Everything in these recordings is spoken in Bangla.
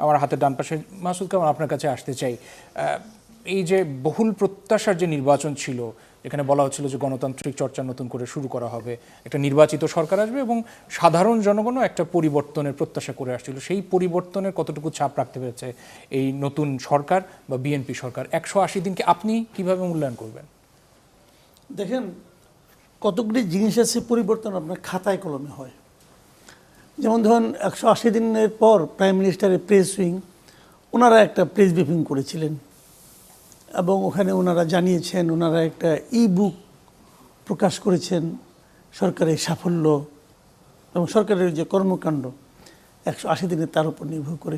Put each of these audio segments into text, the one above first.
আমার হাতের ডান পাশে মাসুদ কামাল, আপনার কাছে আসতে চাই। এই যে বহুল প্রত্যাশার যে নির্বাচন ছিল, এখানে বলা হচ্ছিল যে গণতান্ত্রিক চর্চা নতুন করে শুরু করা হবে, একটা নির্বাচিত সরকার আসবে এবং সাধারণ জনগণও একটা পরিবর্তনের প্রত্যাশা করে আসছিল, সেই পরিবর্তনের কতটুকু ছাপ রাখতে পেরেছে এই নতুন সরকার বা বিএনপি সরকার? 180 দিনকে আপনি কিভাবে মূল্যায়ন করবেন? দেখেন, কতগুলি জিনিস আছে পরিবর্তন আপনার খাতায় কলমে হয়। যেমন ধরুন 180 দিনের পর প্রাইম মিনিস্টারের প্রেস উইং ওনারা একটা প্রেস ব্রিফিং করেছিলেন এবং ওখানে ওনারা জানিয়েছেন, ওনারা একটা বুক প্রকাশ করেছেন সরকারের সাফল্য এবং সরকারের যে কর্মকাণ্ড 180 দিনে তার উপর নির্ভর করে।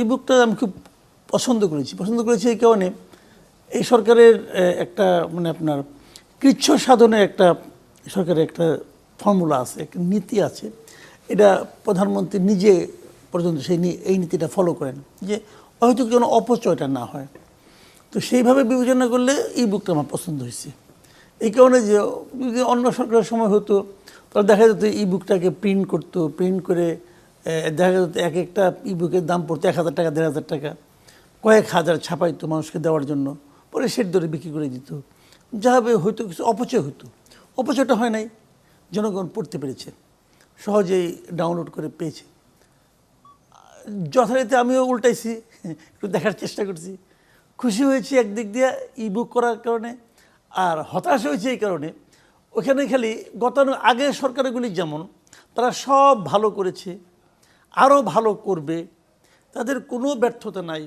বুকটা আমি খুব পছন্দ করেছি এই কারণে, এই সরকারের একটা মানে আপনার কৃচ্ছ সাধনের একটা সরকারের একটা ফর্মুলা আছে, একটা নীতি আছে। এটা প্রধানমন্ত্রী নিজে পর্যন্ত এই নীতিটা ফলো করেন যে হয়তো যেন অপচয়টা না হয়। তো সেইভাবে বিবেচনা করলে বুকটা আমার পছন্দ হয়েছে। এই কারণে যে যদি অন্য সরকারের সময় হতো তাহলে দেখা যেত বুকটাকে প্রিন্ট করতো, প্রিন্ট করে দেখা যেত এক একটা বুকের দাম পড়তো 1000 টাকা 1500 টাকা, কয়েক হাজার ছাপাইতো মানুষকে দেওয়ার জন্য, পরে সেট ধরে বিক্রি করে দিত। যাভাবে হয়তো কিছু অপচয় হতো, অপচয়টা হয় নাই, জনগণ পড়তে পেরেছে, সহজেই ডাউনলোড করে পেয়েছে। যথারীতি আমিও উল্টাইছি, একটু দেখার চেষ্টা করছি, খুশি হয়েছি একদিক দিয়ে বুক করার কারণে, আর হতাশ হয়েছে এই কারণে ওখানে খালি আগের সরকারগুলি যেমন তারা সব ভালো করেছে, আরও ভালো করবে, তাদের কোনো ব্যর্থতা নাই,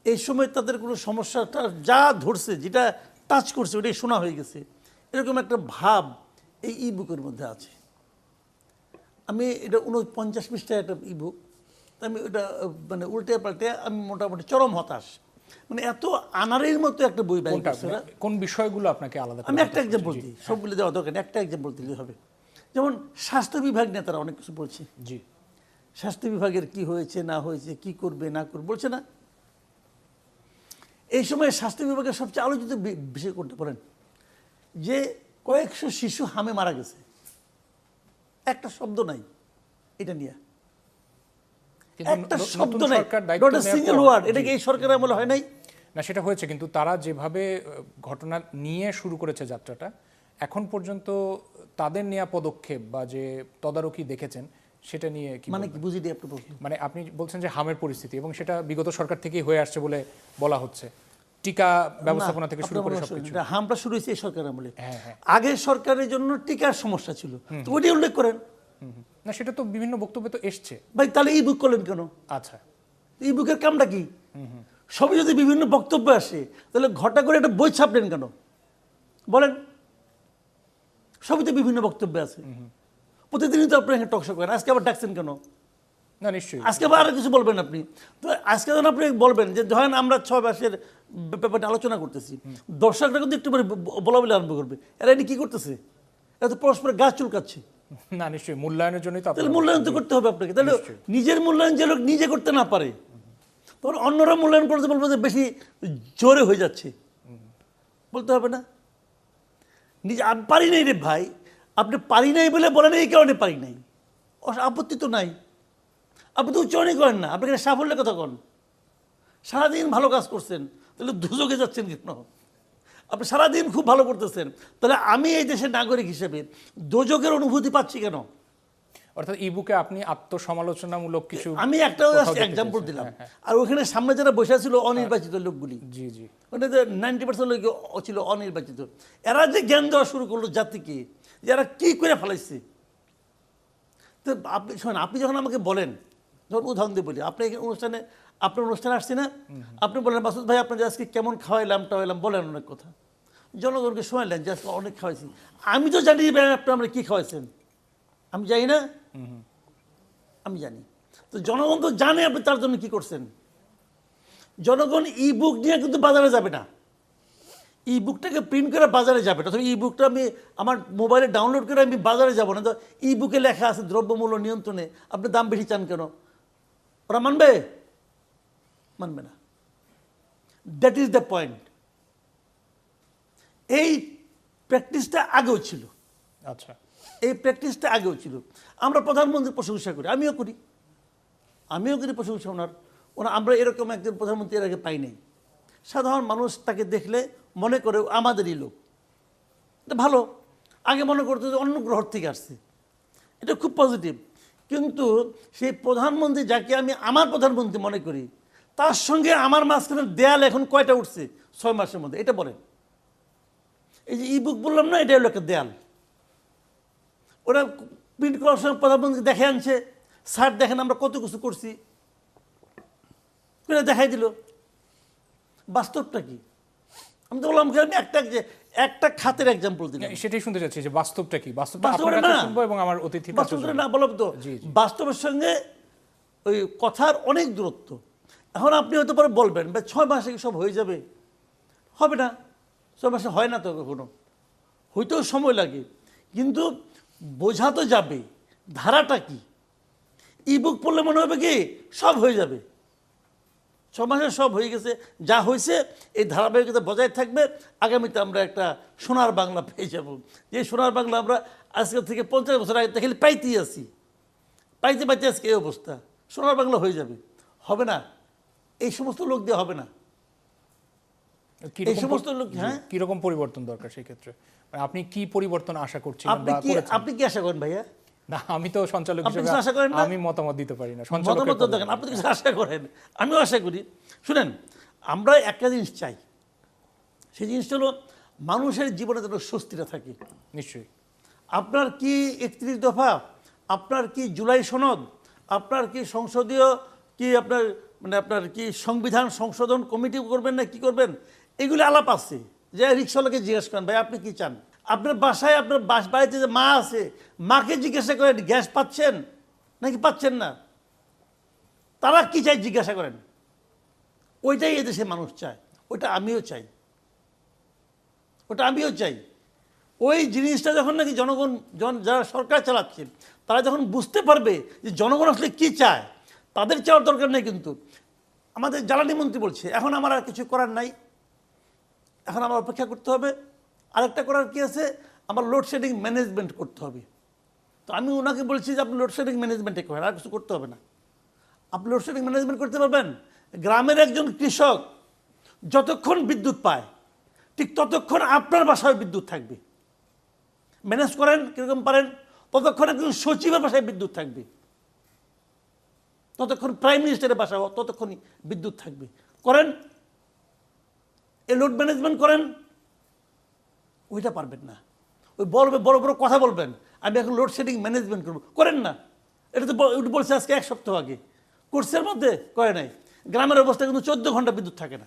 এই সময় তাদের কোনো সমস্যাটা যা ধরছে, যেটা টাচ করছে ওটাই শোনা হয়ে গেছে, এরকম একটা ভাব এই বুকের মধ্যে আছে। আমি এটা 49 পৃষ্ঠায় একটা বুক, আমি ওটা মানে উল্টে পাল্টে আমি মোটামুটি চরম হতাশ। মানে এত আনারের মতো একটা বই বাইর করছে। কোন বিষয়গুলো আপনাকে আলাদা? আমি একটা এক্সাম্পল দিই, সবগুলো দেওয়া দরকার, একটা এক্সাম্পল দিলে হবে। যেমন স্বাস্থ্য বিভাগ নিয়ে তারা অনেক কিছু বলছে। জি, স্বাস্থ্য বিভাগের কি হয়েছে না হয়েছে, কি করবে না করবে বলছে না। এই সময় স্বাস্থ্য বিভাগের সবচেয়ে আলোচিত বিষয় কোনটা বলেন? যে কয়েকশো শিশু হামে মারা গেছে, একটা শব্দ নাই এটা নিয়ে, একটা শব্দ নাই, নট আ সিঙ্গেল ওয়ার্ড। এটা কি এই সরকারের আমলে হয় নাই? না, সেটা হয়েছে, কিন্তু তারা যেভাবে ঘটনা নিয়ে শুরু করেছে যাত্রাটা, এখন পর্যন্ত তাদের নেওয়া পদক্ষেপ বা যে তদারকি দেখেছেন সেটা নিয়ে কি মানে কি বুঝিনি আপনি বলতে? মানে আপনি বলছেন যে হামের পরিস্থিতি, এবং সেটা বিগত সরকার থেকেই হয়ে আসছে বলে বলা হচ্ছে, টিকা ব্যবস্থাপনা থেকে শুরু করে সবকিছু। হামটা শুরু হয়েছে এই সরকারের আমলে। আগের সরকারের জন্য টিকার সমস্যা ছিল, তো ওইটাই উল্লেখ করেন না, সেটা তো বিভিন্ন বক্তব্যে তো এসছে। ভাই, তাহলে বুক করলেন কেন? আচ্ছা, বুকের কামটা কি? সবই যদি বিভিন্ন বক্তব্য আসে তাহলে ঘটা করে একটা বই ছাপলেন কেন বলেন? সবই তো বিভিন্ন বক্তব্য আছে, প্রতিদিনই তো আপনি এখানে টকশো করেন, আজকে আবার ডাকছেন কেন? না নিশ্চয়ই, আজকে আবার আরো কিছু বলবেন আপনি। তো আজকে যখন আপনি বলবেন যে ধরেন আমরা 6 মাসের ব্যাপারটা আলোচনা করতেছি, দর্শকরা কিন্তু একটু বলা বলে আরম্ভ করবে, এরা এটি কি করতেছে, এরা তো পরস্পর গাছ চুলকাচ্ছে। না নিশ্চয়ই, মূল্যায়নের জন্যই তো। তাহলে মূল্যায়ন তো করতে হবে আপনাকে। তাহলে নিজের মূল্যায়ন যে লোক নিজে করতে না পারে, তখন অন্যরা মূল্যায়ন করতে বলবো যে বেশি জোরে হয়ে যাচ্ছে, বলতে হবে না? নিজে আমি পারি নাই রে ভাই, আপনি পারি নাই বলে বলেন এই কারণে পারি নাই, আপত্তি তো নাই। আপনি তো উচ্চারণই করেন না, আপনি সাফল্যের কথা কন। সারাদিন ভালো কাজ করছেন, তাহলে দুজকে যাচ্ছেন কেন? আপনি সারাদিন খুব ভালো করতেছেন, তাহলে আমি এই দেশের নাগরিক হিসেবে দোজকের অনুভূতি পাচ্ছি কেন? অর্থাৎ বুকে আপনি আত্মসমালোচনামূলক কিছু, আমি একটা এক্সাম্পল দিলাম। আর ওখানে সামনে যারা বসে ছিল অনির্বাচিত লোকগুলি, জি জি, মানে 90% লোক ছিল অনির্বাচিত। এরা যে জ্ঞান দেওয়া শুরু করলো জাতিকে, যে এরা কি করে ফেলাইছে। তো আপনি শোনেন, আপনি যখন আমাকে বলেন, যখন উদাহরণ দিয়ে বলি, আপনি আপনার অনুষ্ঠানে আসছি না, আপনি বলেন মাসুদ ভাই আপনাদের আজকে কেমন খাওয়াইলাম টাওয়াইলাম, বলেন অনেক কথা, জনগণকে শোনাইলেন যে আজকে অনেক খাওয়াইছি। আমি তো জানি আপনি আমরা কী খাওয়াইছেন, আমি জানি না? আমি জানি। তো জনগণ তো জানে আপনি তার জন্য কি করছেন। জনগণ বুক নিয়ে কিন্তু বাজারে যাবে না, বুকটাকে প্রিন্ট করে বাজারে যাবে না। তবে বুকটা আমি আমার মোবাইলে ডাউনলোড করে আমি বাজারে যাব না। তো বুকে লেখা আছে দ্রব্যমূল্য নিয়ন্ত্রণে, আপনি দাম বেশি চান কেন? ওরা মানবে? মানবে না। That is the point. এই প্র্যাকটিসটা আগেও ছিল। আচ্ছা, এই প্র্যাকটিসটা আগেও ছিল। আমরা প্রধানমন্ত্রীর প্রশংসা করি, আমিও করি, আমিও করি প্রশংসা ওনার আমরা এরকম একজন প্রধানমন্ত্রী এর আগে পাই নাই। সাধারণ মানুষ তাকে দেখলে মনে করে আমাদেরই লোক, এটা ভালো। আগে মনে করতো যে অন্য গ্রহ থেকে আসছে, এটা খুব পজিটিভ। কিন্তু সেই প্রধানমন্ত্রী যাকে আমি আমার প্রধানমন্ত্রী মনে করি, তার সঙ্গে আমার মাঝখানে দেয়াল এখন কয়টা উঠছে 6 মাসের মধ্যে, এটা বলেন। এই যে বুক বললাম না, এটা হলো একটা দেয়াল। ওরা প্রিন্ট করার সময় প্রধানমন্ত্রী দেখে আনছে, স্যার দেখেন আমরা কত কিছু করছি, দেখাই দিল। বাস্তবটা কি? আমি তো বললাম আমি একটা খাতের এক্সাম্পল দিলাম। সেটাই শুনতে চাচ্ছি যে বাস্তবটা কি, বাস্তবটা বাস্তবটা আপনার কাছে না। শুনবো এবং আমার অতিথির কাছে বাস্তবটা শুনবো। না বলব তো, জি, জি। বাস্তবের সঙ্গে ওই কথার অনেক দূরত্ব। এখন আপনি হয়তো পরে বলবেন 6 মাসে কি সব হয়ে যাবে? হবে না, 6 মাসে হয় না তো কখনো, হইতেও সময় লাগে। কিন্তু বোঝা তো যাবে ধারাটা কি। বুক পড়লে মনে হবে কি সব হয়ে যাবে, 6 মাসে সব হয়ে গেছে। যা হয়েছে এই ধারাবাহিকতা বজায় থাকবে, আগামীতে আমরা একটা সোনার বাংলা পেয়ে যাব। যে সোনার বাংলা আমরা আজকে থেকে 50 বছর আগে দেখলে পাইতেই আছি, পাইতে পাইতে আজকে এই অবস্থা। সোনার বাংলা হয়ে যাবে, হবে না, এই সমস্ত লোক দিয়ে হবে না। এই সমস্ত লোক, হ্যাঁ, কিরকম পরিবর্তন দরকার সেই ক্ষেত্রে? মানে আপনি কি পরিবর্তন আশা করছেন? আপনি কি আশা করেন ভাইয়া? না, আমি তো সঞ্চালক আপনি হিসেবে আশা করেন না? আমি মতামত দিতে পারি না। মতামত দেখেন, আপনি কিছু আশা করেন, আমিও আশা করি। শুনেন, আমরা একটা জিনিস চাই, সেই জিনিসটা হলো মানুষের জীবনে যেন স্বস্তিটা থাকে। নিশ্চয়ই। আপনার কি 31 দফা, আপনার কি জুলাই সনদ, আপনার কি সংসদীয় কি আপনার আপনার কি সংবিধান সংশোধন কমিটি করবেন না কি করবেন, এগুলি আলাপ আছে। যে রিক্সাওয়ালাকে জিজ্ঞেস করেন ভাই আপনি কি চান। আপনার বাসায় আপনার বাড়িতে যে মা আছে, মাকে জিজ্ঞাসা করেন গ্যাস পাচ্ছেন নাকি পাচ্ছেন না, তারা কি চাই জিজ্ঞাসা করেন। ওইটাই এদেশে মানুষ চায়, ওইটা আমিও চাই, ওটা আমিও চাই। ওই জিনিসটা যখন নাকি জনগণ যারা সরকার চালাচ্ছে তারা যখন বুঝতে পারবে যে জনগণ আসলে কী চায়, তাদের চাওয়ার দরকার নেই। কিন্তু আমাদের জ্বালানি মন্ত্রী বলছে এখন আমার আর কিছু করার নাই, এখন আমার অপেক্ষা করতে হবে। আরেকটা করার কি আছে, আমার লোডশেডিং ম্যানেজমেন্ট করতে হবে। তো আমি ওনাকে বলছি যে আপনি লোডশেডিং ম্যানেজমেন্টে করেন, আর কিছু করতে হবে না। আপনি লোডশেডিং ম্যানেজমেন্ট করতে পারবেন। গ্রামের একজন কৃষক যতক্ষণ বিদ্যুৎ পায় ঠিক ততক্ষণ আপনার বাসায় বিদ্যুৎ থাকবে। ম্যানেজ করেন কীরকম পারেন, ততক্ষণ একজন সচিবের বাসায় বিদ্যুৎ থাকবে, ততক্ষণ প্রাইম মিনিস্টারের বাসায় ততক্ষণই বিদ্যুৎ থাকবে। করেন, এই লোড ম্যানেজমেন্ট করেন। ওইটা পারবেন না, ওই বড় বড় কথা বলবেন আমি এখন লোডশেডিং ম্যানেজমেন্ট করবো, করেন না। এটা তো বলছে আজকে 1 সপ্তাহ আগে, কোর্সের মধ্যে করে নাই। গ্রামের অবস্থা কিন্তু 14 ঘন্টা বিদ্যুৎ থাকে না।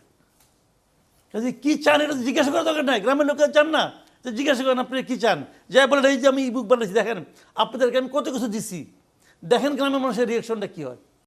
কাজে কী চান এটা জিজ্ঞাসা করার দরকার নাই, গ্রামের লোকেরা চান না, যে জিজ্ঞাসা করেন আপনি কী চান। যাই বলেন এই যে আমি বুক বানাইছি, দেখেন আপনাদেরকে আমি কত কিছু দিছি, দেখেন গ্রামের মানুষের রিয়াকশনটা কী হয়।